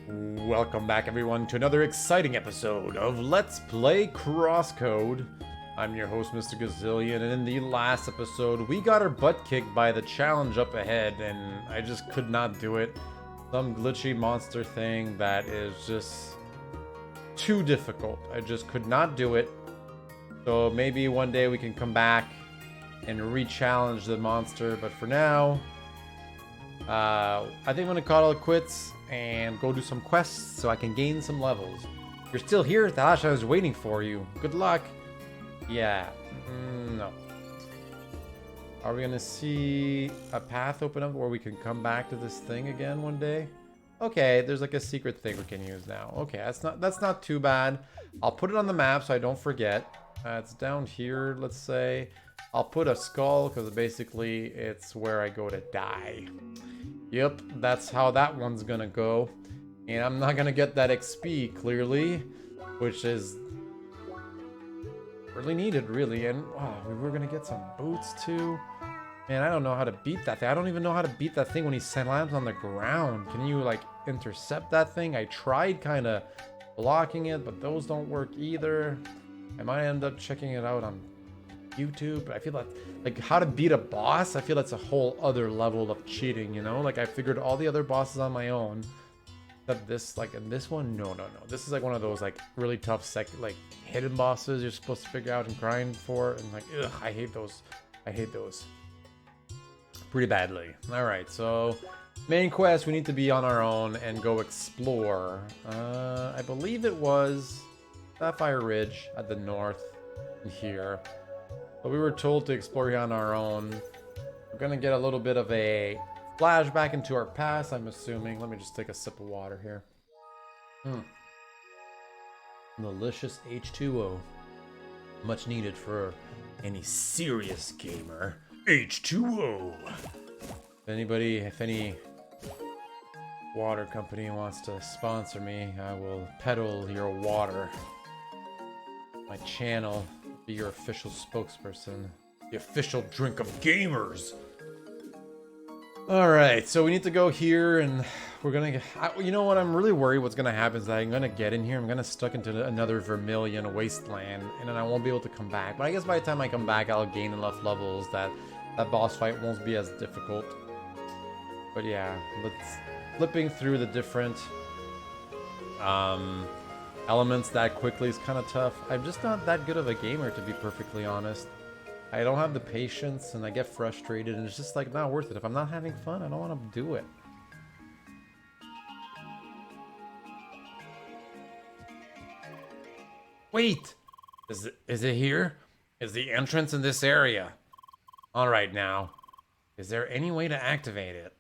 Welcome back, everyone, to another exciting episode of Let's Play CrossCode. I'm your host, Mr. Gazillion, and in the last episode, we got our butt kicked by the challenge up ahead, and I just could not do it. Some glitchy monster thing that is just too difficult. I just could not do it. So maybe one day we can come back and re-challenge the monster, but for now, I think I'm gonna call it quits and go do some quests so I can gain some levels. You're still here? Gosh, I was waiting for you. Good luck. Yeah. No. Are we gonna see a path open up where we can come back to this thing again one day? Okay, there's like a secret thing we can use now. Okay, that's not too bad. I'll put it on the map so I don't forget. It's down here, let's say. I'll put a skull because basically it's where I go to die. Yep, that's how that one's gonna go. And I'm not gonna get that XP, clearly, which is really needed, really. And oh, we were gonna get some boots too. Man, I don't know how to beat that thing. I don't even know how to beat that thing when he slams on the ground. Can you, like, intercept that thing? I tried kind of blocking it, but those don't work either. I might end up checking it out on YouTube. I feel like how to beat a boss, I feel that's a whole other level of cheating, you know? Like, I figured all the other bosses on my own. Except this, like, in this one, no. This is like one of those, like, really tough, like, hidden bosses you're supposed to figure out and grind for. And, like, ugh, I hate those. I hate those pretty badly. All right, so main quest, we need to be on our own and go explore. I believe it was Sapphire Ridge at the north here. But we were told to explore here on our own. We're gonna get a little bit of a flashback into our past, I'm assuming. Let me just take a sip of water here. Delicious H2O. Much needed for any serious gamer. H2O. If any water company wants to sponsor me, I will peddle your water. My channel, be your official spokesperson. The official drink of gamers. Alright, so we need to go here and we're gonna get, you know what, I'm really worried what's gonna happen is that I'm gonna get in here, I'm gonna stuck into another Vermilion wasteland, and then I won't be able to come back. But I guess by the time I come back, I'll gain enough levels that boss fight won't be as difficult. But yeah, flipping through the different elements that quickly is kind of tough. I'm just not that good of a gamer, to be perfectly honest. I don't have the patience, and I get frustrated, and it's just like not worth it. If I'm not having fun, I don't want to do it. Wait! Is it here? Is the entrance in this area? Alright now. Is there any way to activate it?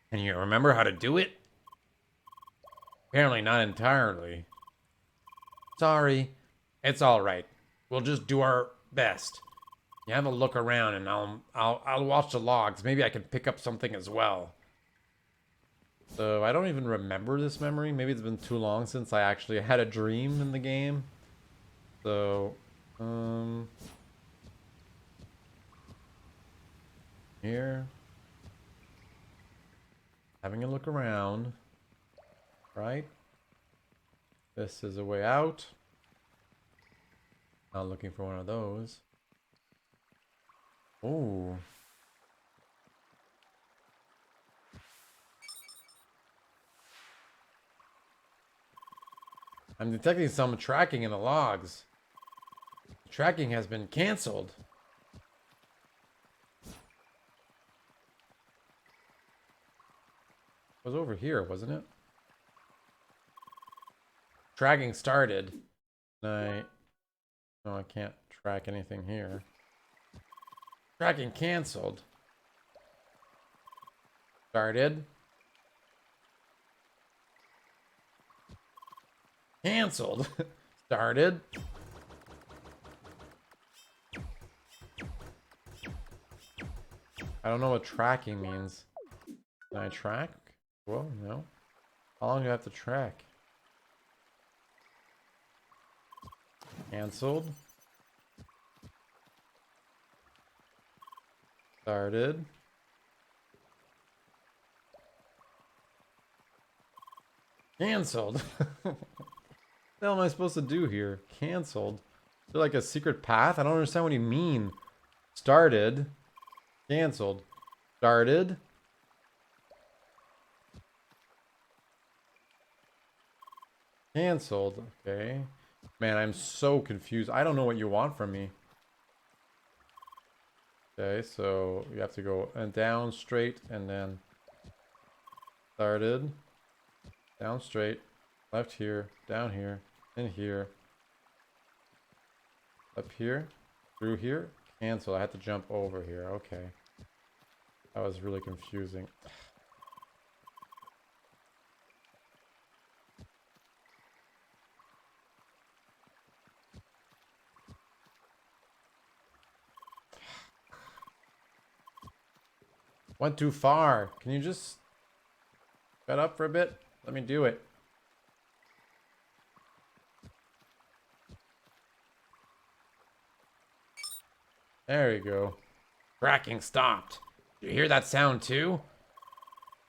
Can you remember how to do it? Apparently not entirely. Sorry. It's alright. We'll just do our best. You have a look around and I'll watch the logs. Maybe I can pick up something as well. So I don't even remember this memory. Maybe it's been too long since I actually had a dream in the game. So here. Having a look around. Right? This is a way out. Not looking for one of those. Oh. I'm detecting some tracking in the logs. The tracking has been canceled. It was over here, wasn't it? Tracking started. No, I can't track anything here. Tracking canceled. Started. Canceled. Started. I don't know what tracking means. Can I track? Well, no. How long do I have to track? Canceled. Started. Cancelled. What the hell am I supposed to do here? Cancelled. Is there like a secret path? I don't understand what you mean. Started. Cancelled. Started. Cancelled. Okay. Man, I'm so confused. I don't know what you want from me. Okay, so you have to go down straight and then started. Down straight. Left here. Down here. In here. Up here. Through here. Cancel. I had to jump over here. Okay. That was really confusing. Went too far. Can you just shut up for a bit? Let me do it. There you go. Tracking stopped. Did you hear that sound too?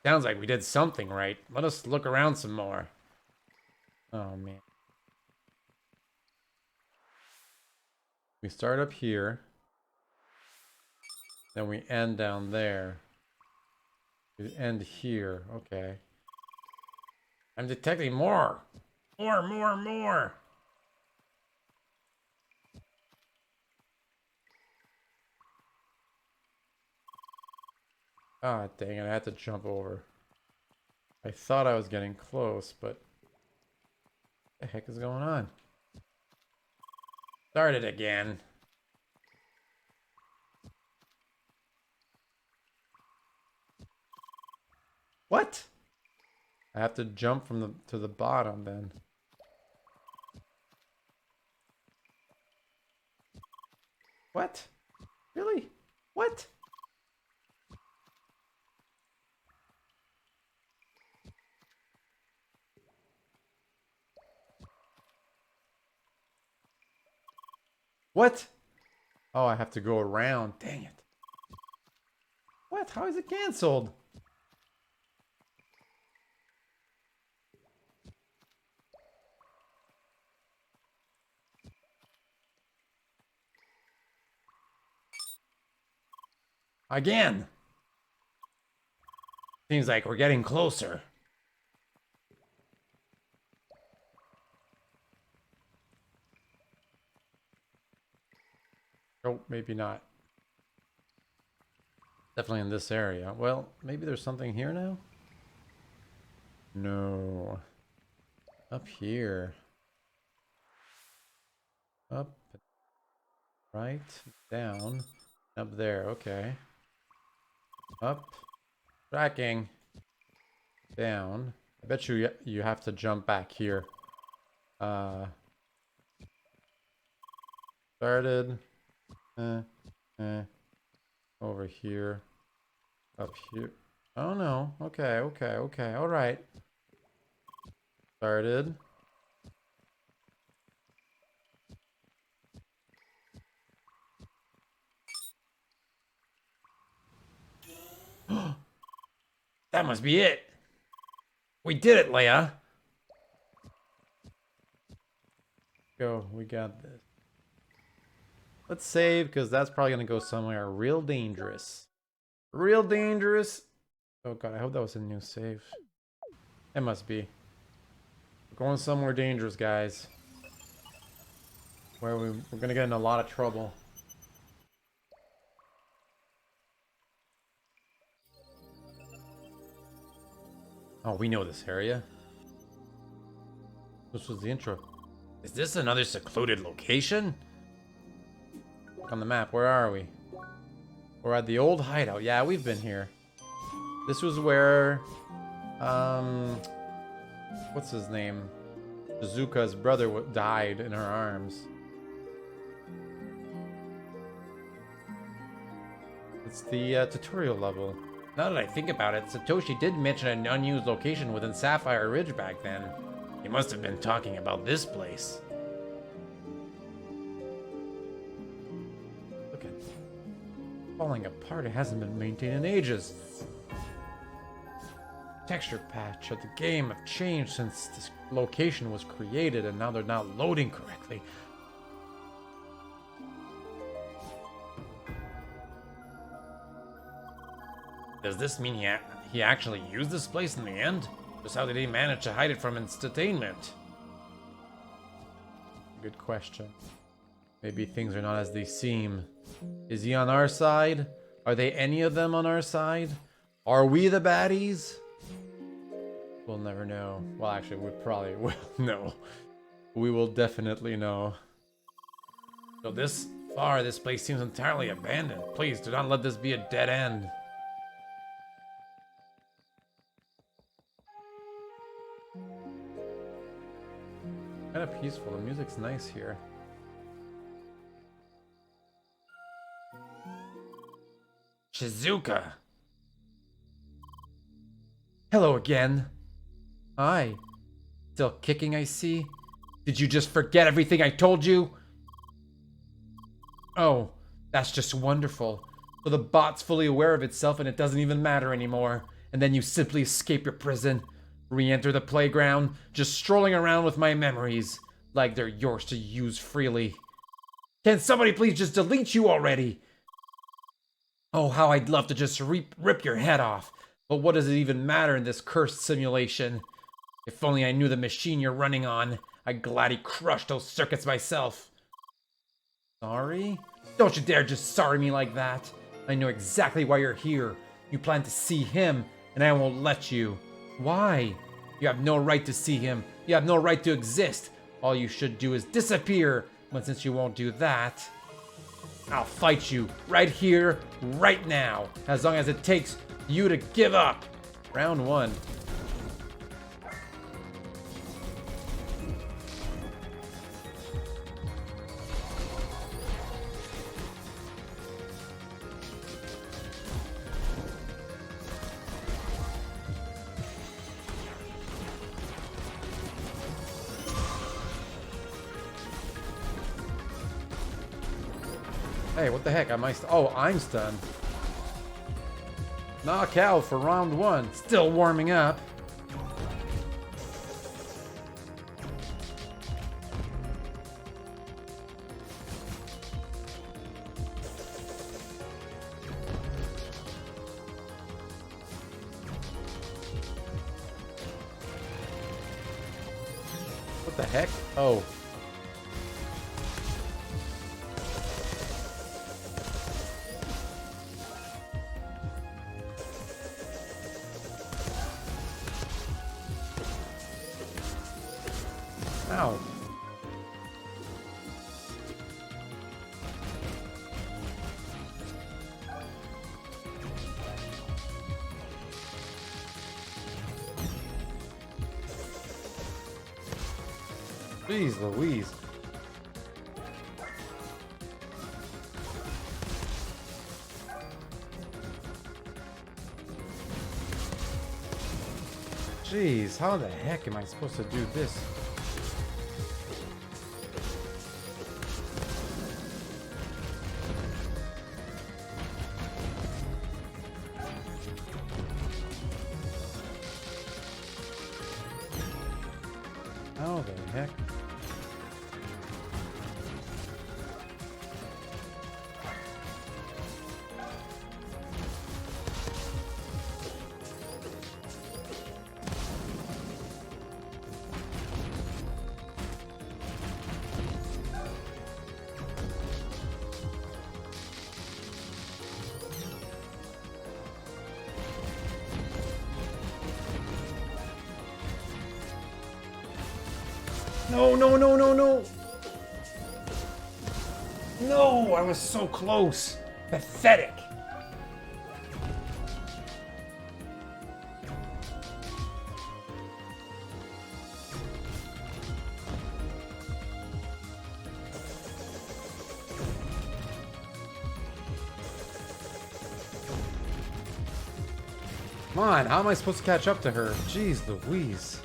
Sounds like we did something right. Let us look around some more. Oh man. We start up here. Then we end down there. We end here. Okay. I'm detecting more. More. Ah, dang it. I had to jump over. I thought I was getting close, but what the heck is going on? Started again. What? I have to jump from the bottom then. What? Really? What? What? Oh, I have to go around. Dang it. What? How is it canceled? Again. Seems like we're getting closer. Oh, maybe not. Definitely in this area. Well, maybe there's something here now? No. Up here. Up. Right. Down. Up there. Okay. Up. Tracking. Down. I bet you have to jump back here. Started. Over here. Up here. Oh no. Okay. All right. Started. That must be it. We did it, Leia. Go. We got this. Let's save, because that's probably going to go somewhere real dangerous. Real dangerous. Oh god, I hope that was a new save. It must be. We're going somewhere dangerous, guys. Where we're going to get in a lot of trouble. Oh, we know this area. This was the intro. Is this another secluded location? Look on the map, where are we? We're at the old hideout. Yeah, we've been here. This was where, what's his name? Shizuka's brother died in her arms. It's the tutorial level. Now that I think about it, Satoshi did mention an unused location within Sapphire Ridge back then. He must have been talking about this place. Look at it. Falling apart. It hasn't been maintained in ages. Texture patch of the game have changed since this location was created, and now they're not loading correctly. Does this mean he actually used this place in the end? Just how did he manage to hide it from entertainment? Good question. Maybe things are not as they seem. Is he on our side? Are they any of them on our side? Are we the baddies? We'll never know. Well, actually, we probably will know. We will definitely know. So this far, this place seems entirely abandoned. Please, do not let this be a dead end. Kind of peaceful. The music's nice here. Shizuka. Hello again. Hi. Still kicking, I see. Did you just forget everything I told you? Oh, that's just wonderful. So the bot's fully aware of itself and it doesn't even matter anymore. And then you simply escape your prison, re-enter the playground, just strolling around with my memories, like they're yours to use freely. Can somebody please just delete you already? Oh, how I'd love to just rip your head off. But what does it even matter in this cursed simulation? If only I knew the machine you're running on, I'd gladly crush those circuits myself. Sorry? Don't you dare just sorry me like that. I know exactly why you're here. You plan to see him, and I won't let you. Why? You have no right to see him. You have no right to exist. All you should do is disappear. But since you won't do that, I'll fight you right here, right now, as long as it takes you to give up. Round 1. Hey, what the heck? Am I oh, I'm stunned. Knockout for round 1. Still warming up. What the heck? Oh. Ow. Jeez Louise. Jeez, how the heck am I supposed to do this? How the heck? No, no, no, no, no! No, I was so close. Pathetic. Come on, how am I supposed to catch up to her? Jeez Louise.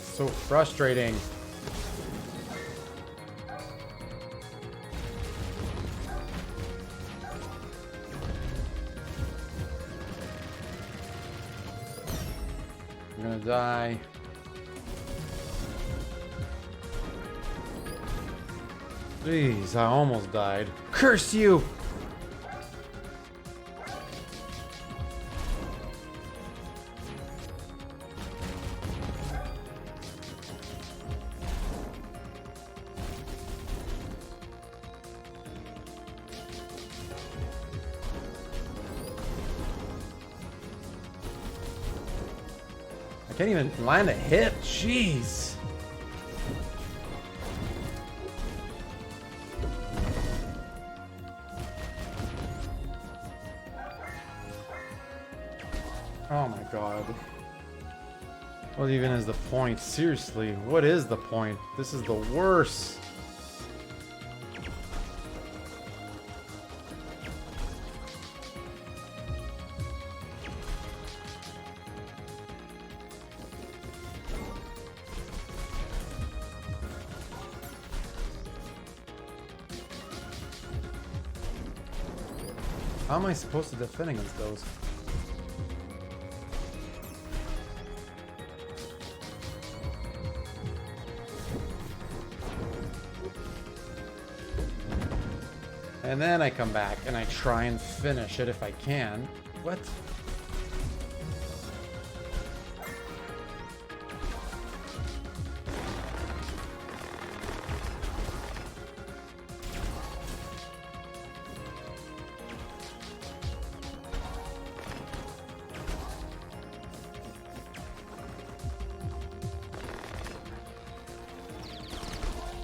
So frustrating. You're gonna die. Jeez, I almost died. Curse you! I can't even land a hit. Jeez. Oh my god. What even is the point? Seriously, what is the point? This is the worst. How am I supposed to defend against those? And then I come back and I try and finish it if I can. What?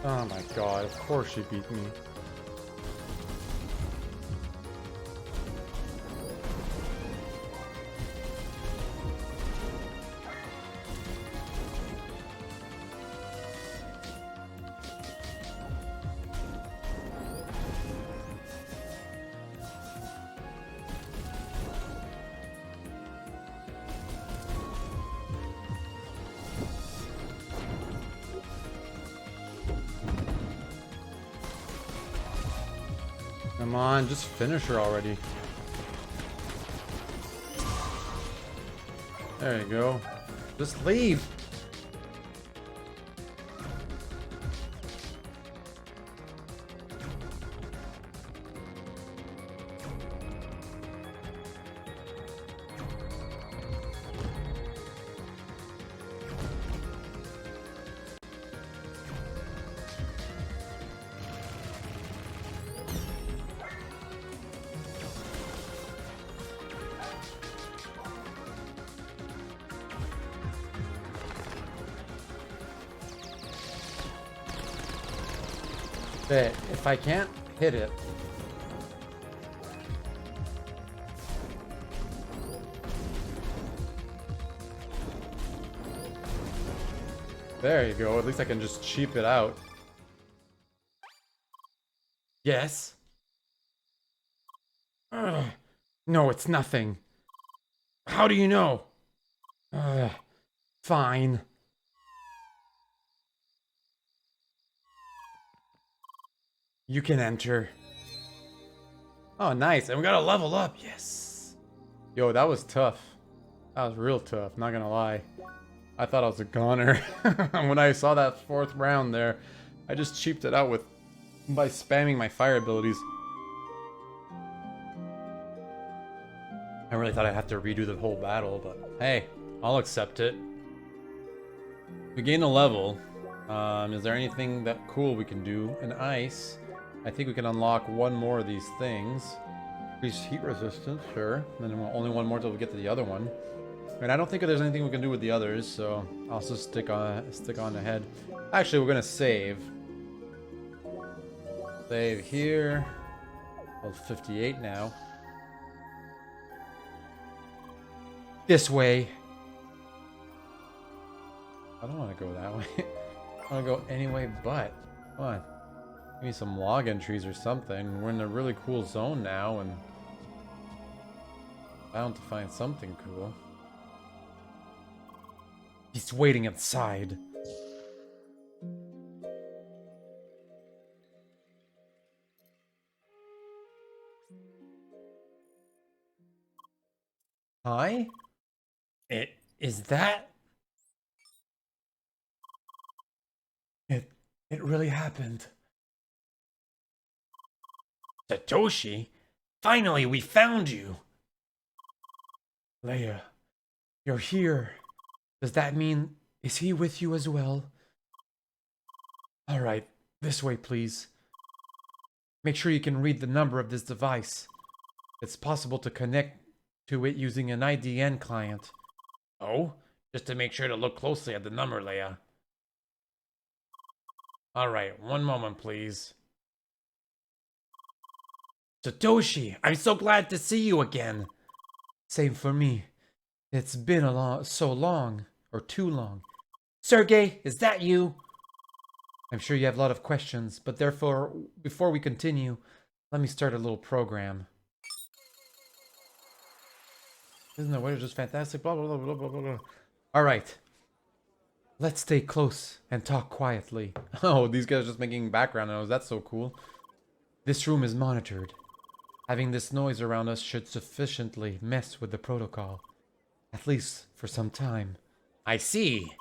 Oh my god, of course she beat me. Come on, just finish her already. There you go. Just leave. But if I can't hit it, there you go. At least I can just cheap it out. Yes. Ugh. No, it's nothing. How do you know? Fine. You can enter. Oh, nice. And we got a level up. Yes. Yo, that was tough. That was real tough. Not gonna lie. I thought I was a goner. When I saw that fourth round there, I just cheaped it out by spamming my fire abilities. I really thought I'd have to redo the whole battle, but hey, I'll accept it. We gain a level. Is there anything that cool we can do? An ice. I think we can unlock one more of these things. Increase heat resistance, sure. And then only one more till we get to the other one. And I don't think there's anything we can do with the others, so I'll just stick on ahead. Actually, we're gonna save. Save here. Well, 58 now. This way. I don't want to go that way. I want to go any way but. Come on. Give me some log entries or something. We're in a really cool zone now, and bound to find something cool. He's waiting outside. Hi? Is that It really happened. Satoshi? Finally, we found you! Leia, you're here. Does that mean... is he with you as well? Alright, this way please. Make sure you can read the number of this device. It's possible to connect to it using an IDN client. Oh? Just to make sure to look closely at the number, Leia. Alright, one moment please. Satoshi, I'm so glad to see you again. Same for me. It's been so long, or too long. Sergey, is that you? I'm sure you have a lot of questions, but therefore, before we continue, let me start a little program. Isn't the weather just fantastic? Blah, blah, blah, blah, blah, blah. Alright. Let's stay close and talk quietly. Oh, these guys are just making background noise. That's so cool. This room is monitored. Having this noise around us should sufficiently mess with the protocol. At least for some time. I see.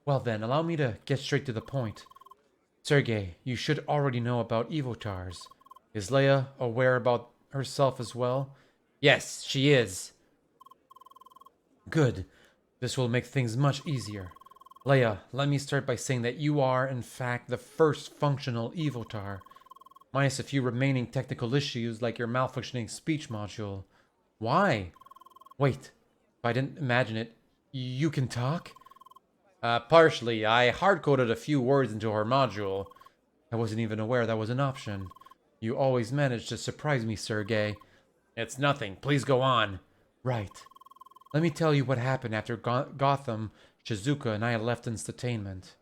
Well then, allow me to get straight to the point. Sergey, you should already know about Evotars. Is Leia aware about herself as well? Yes, she is. Good. This will make things much easier. Leia, let me start by saying that you are, in fact, the first functional Evotar. Minus a few remaining technical issues like your malfunctioning speech module. Why? Wait, if I didn't imagine it, you can talk? Partially. I hard-coded a few words into her module. I wasn't even aware that was an option. You always manage to surprise me, Sergey. It's nothing. Please go on. Right. Let me tell you what happened after Gotham, Shizuka, and I left Entertainment.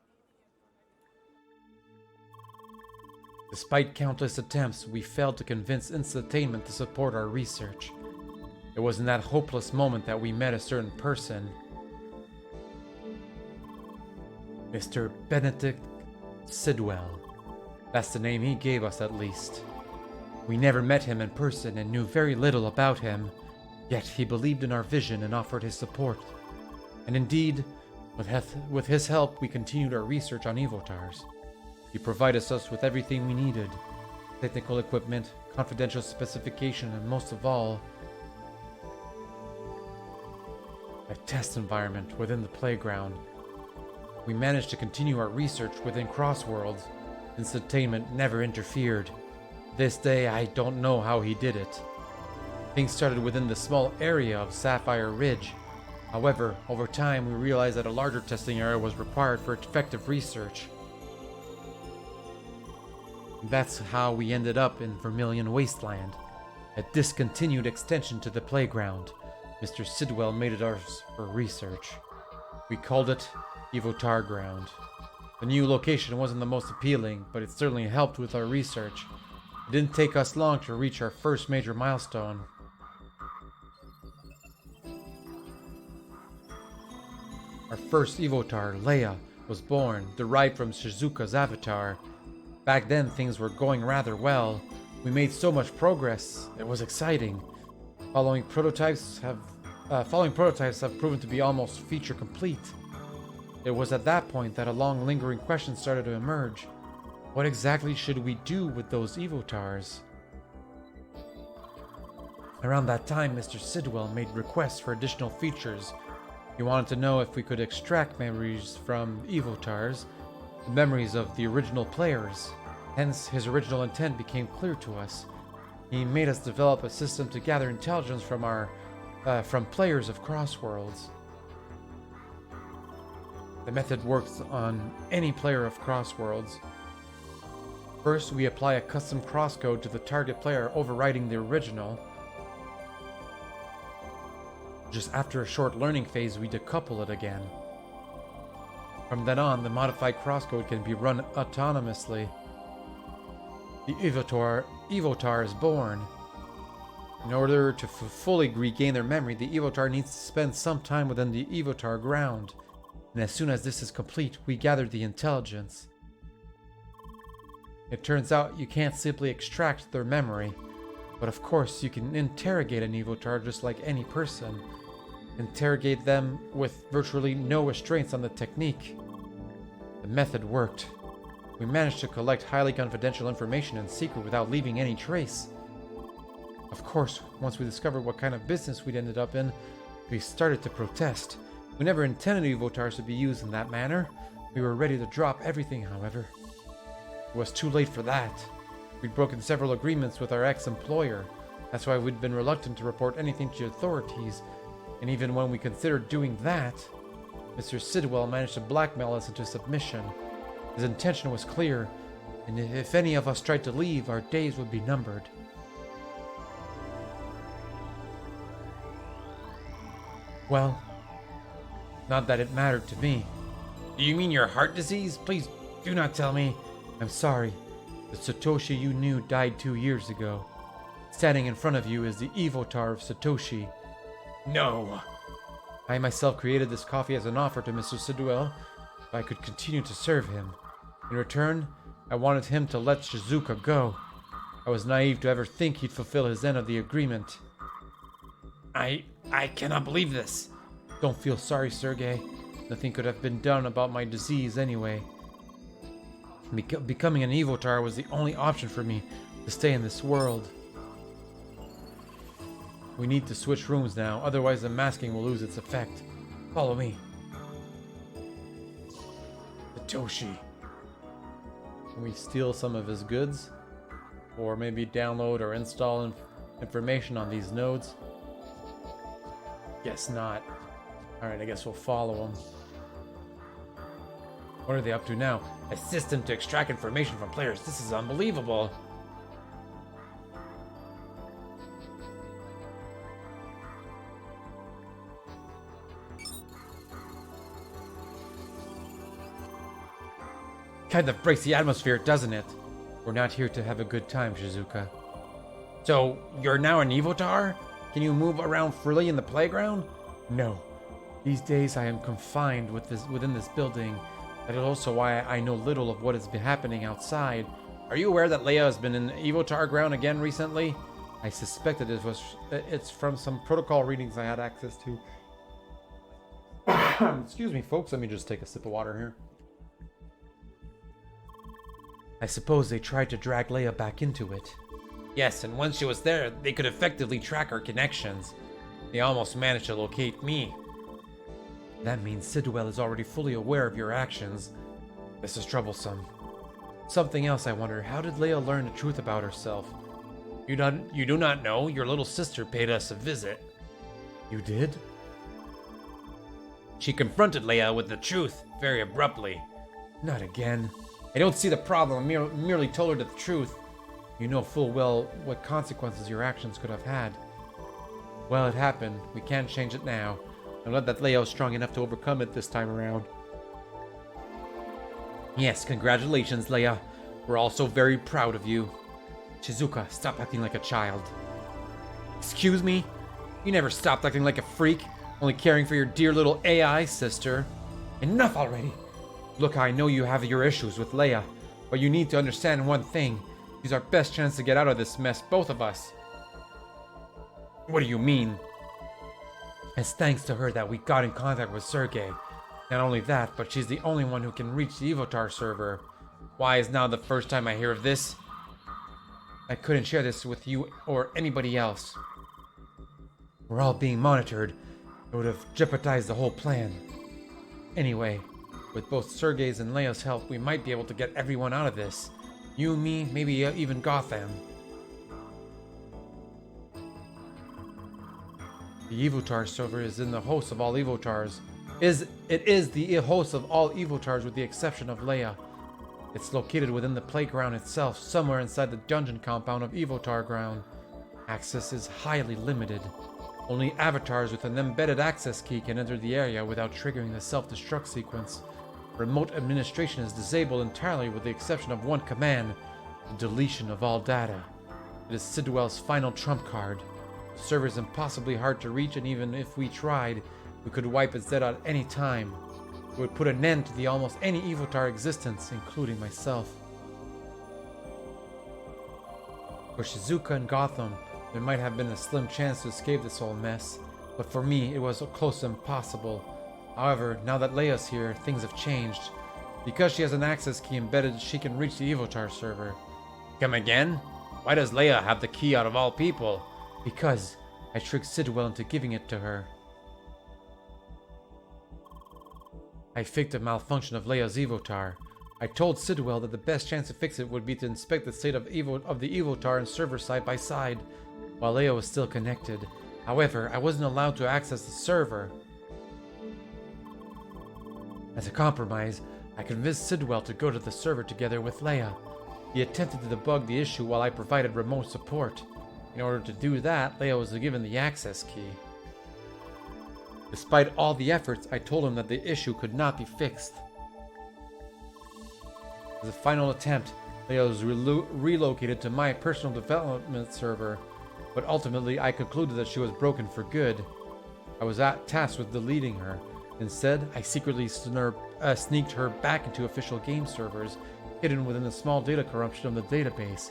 Despite countless attempts, we failed to convince Entertainment to support our research. It was in that hopeless moment that we met a certain person. Mr. Benedict Sidwell. That's the name he gave us, at least. We never met him in person and knew very little about him, yet he believed in our vision and offered his support. And indeed, with his help, we continued our research on Evotars. He provided us with everything we needed. Technical equipment, confidential specification, and most of all, a test environment within the playground. We managed to continue our research within CrossWorlds. Entertainment never interfered. This day, I don't know how he did it. Things started within the small area of Sapphire Ridge. However, over time, we realized that a larger testing area was required for effective research. That's how we ended up in Vermilion Wasteland, a discontinued extension to the playground. Mr. Sidwell made it ours for research. We called it Evotar Ground. The new location wasn't the most appealing, but it certainly helped with our research. It didn't take us long to reach our first major milestone. Our first Evotar, Leia, was born, derived from Shizuka's avatar. Back then, things were going rather well. We made so much progress. It was exciting. Following prototypes have proven to be almost feature complete. It was at that point that a long lingering question started to emerge. What exactly should we do with those Evotars? Around that time, Mr. Sidwell made requests for additional features. He wanted to know if we could extract memories from Evotars, the memories of the original players. Hence, his original intent became clear to us. He made us develop a system to gather intelligence from players of CrossWorlds. The method works on any player of CrossWorlds. First, we apply a custom crosscode to the target player, overriding the original. Just after a short learning phase, we decouple it again. From then on, the modified crosscode can be run autonomously. The Evotar is born. In order to fully regain their memory, the Evotar needs to spend some time within the Evotar ground. And as soon as this is complete, we gather the intelligence. It turns out you can't simply extract their memory, but of course you can interrogate an Evotar just like any person. Interrogate them with virtually no restraints on the technique. The method worked. We managed to collect highly confidential information in secret without leaving any trace. Of course, once we discovered what kind of business we'd ended up in, we started to protest. We never intended Evotars to be used in that manner. We were ready to drop everything, however. It was too late for that. We'd broken several agreements with our ex-employer. That's why we'd been reluctant to report anything to the authorities. And even when we considered doing that, Mr. Sidwell managed to blackmail us into submission. His intention was clear, and if any of us tried to leave, our days would be numbered. Well, not that it mattered to me. Do you mean your heart disease? Please do not tell me. I'm sorry. The Satoshi you knew died 2 years ago. Standing in front of you is the Evotar of Satoshi. No. I myself created this coffee as an offer to Mr. Sidwell if I could continue to serve him. In return, I wanted him to let Shizuka go. I was naive to ever think he'd fulfill his end of the agreement. I cannot believe this. Don't feel sorry, Sergei. Nothing could have been done about my disease anyway. Becoming an Evotar was the only option for me to stay in this world. We need to switch rooms now, otherwise the masking will lose its effect. Follow me. Satoshi. Can we steal some of his goods? Or maybe download or install information on these nodes? Guess not. Alright, I guess we'll follow him. What are they up to now? A system to extract information from players. This is unbelievable. Kind of breaks the atmosphere, doesn't it? We're not here to have a good time, Shizuka. So, you're now an Evotar? Can you move around freely in the playground? No. These days I am confined within this building. That is also why I know little of what has been happening outside. Are you aware that Leia has been in Evotar ground again recently? I suspected it's from some protocol readings I had access to. Excuse me, folks. Let me just take a sip of water here. I suppose they tried to drag Leia back into it. Yes, and once she was there, they could effectively track her connections. They almost managed to locate me. That means Sidwell is already fully aware of your actions. This is troublesome. Something else, I wonder, how did Leia learn the truth about herself? You do not know? Your little sister paid us a visit. You did? She confronted Leia with the truth, very abruptly. Not again. I don't see the problem. I merely told her the truth. You know full well what consequences your actions could have had. Well, it happened. We can't change it now. I'm glad that Leia is strong enough to overcome it this time around. Yes, congratulations, Leia. We're also very proud of you. Shizuka, stop acting like a child. Excuse me? You never stopped acting like a freak, only caring for your dear little AI sister. Enough already! Look, I know you have your issues with Leia, but you need to understand one thing. She's our best chance to get out of this mess, both of us. What do you mean? It's thanks to her that we got in contact with Sergei. Not only that, but she's the only one who can reach the Evotar server. Why is now the first time I hear of this? I couldn't share this with you or anybody else. We're all being monitored. It would have jeopardized the whole plan. Anyway, with both Sergei's and Leia's help, we might be able to get everyone out of this. You, me, maybe even Gotham. The Evotar server is in the host of all Evotars. It is the host of all Evotars with the exception of Leia. It's located within the playground itself, somewhere inside the dungeon compound of Evotar Ground. Access is highly limited. Only avatars with an embedded access key can enter the area without triggering the self-destruct sequence. Remote administration is disabled entirely with the exception of one command, the deletion of all data. It is Sidwell's final trump card. The server is impossibly hard to reach, and even if we tried, we could wipe its data at any time. It would put an end to the almost any Evotar existence, including myself. For Shizuka and Gotham, there might have been a slim chance to escape this whole mess, but for me, it was close to impossible. However, now that Leia's here, things have changed. Because she has an access key embedded, she can reach the Evotar server. Come again? Why does Leia have the key out of all people? Because I tricked Sidwell into giving it to her. I faked a malfunction of Leia's Evotar. I told Sidwell that the best chance to fix it would be to inspect the state of the Evotar and server side by side, while Leia was still connected. However, I wasn't allowed to access the server. As a compromise, I convinced Sidwell to go to the server together with Leia. He attempted to debug the issue while I provided remote support. In order to do that, Leia was given the access key. Despite all the efforts, I told him that the issue could not be fixed. As a final attempt, Leia was relocated to my personal development server, but ultimately I concluded that she was broken for good. I was tasked with deleting her. Instead, I secretly sneaked her back into official game servers, hidden within a small data corruption of the database,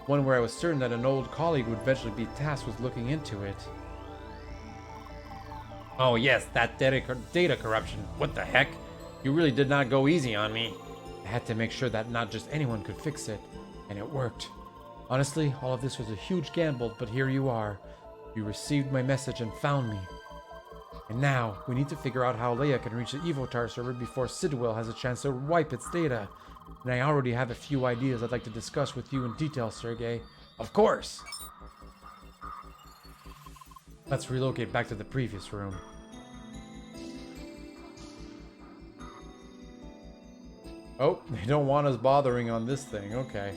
one where I was certain that an old colleague would eventually be tasked with looking into it. Oh yes, that data corruption. What the heck? You really did not go easy on me. I had to make sure that not just anyone could fix it, and it worked. Honestly, all of this was a huge gamble, but here you are. You received my message and found me. And now, we need to figure out how Leia can reach the Evotar server before Sidwell has a chance to wipe its data. And I already have a few ideas I'd like to discuss with you in detail, Sergey. Of course! Let's relocate back to the previous room. Oh, they don't want us bothering on this thing. Okay.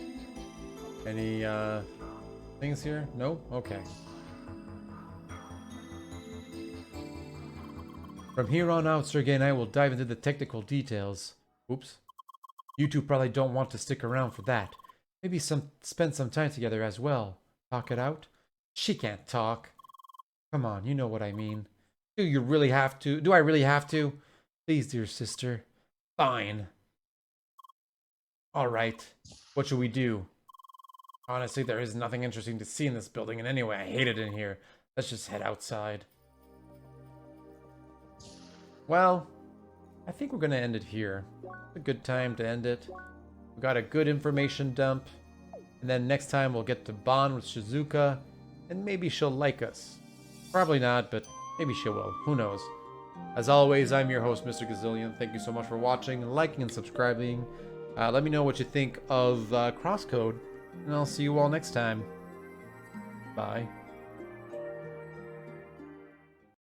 Any, things here? No? Okay. From here on out, Sergey and I will dive into the technical details. Oops. You two probably don't want to stick around for that. Maybe spend some time together as well. Talk it out? She can't talk. Come on, you know what I mean. Do you really have to? Do I really have to? Please, dear sister. Fine. Alright. What should we do? Honestly, there is nothing interesting to see in this building, and anyway, I hate it in here. Let's just head outside. Well, I think we're gonna end it here. A good time to end it. We got a good information dump. And then next time we'll get to bond with Shizuka, and maybe she'll like us. Probably not, but maybe she will. Who knows? As always, I'm your host, Mr. Gazillion. Thank you so much for watching, liking, and subscribing. Let me know what you think of CrossCode, and I'll see you all next time. Bye.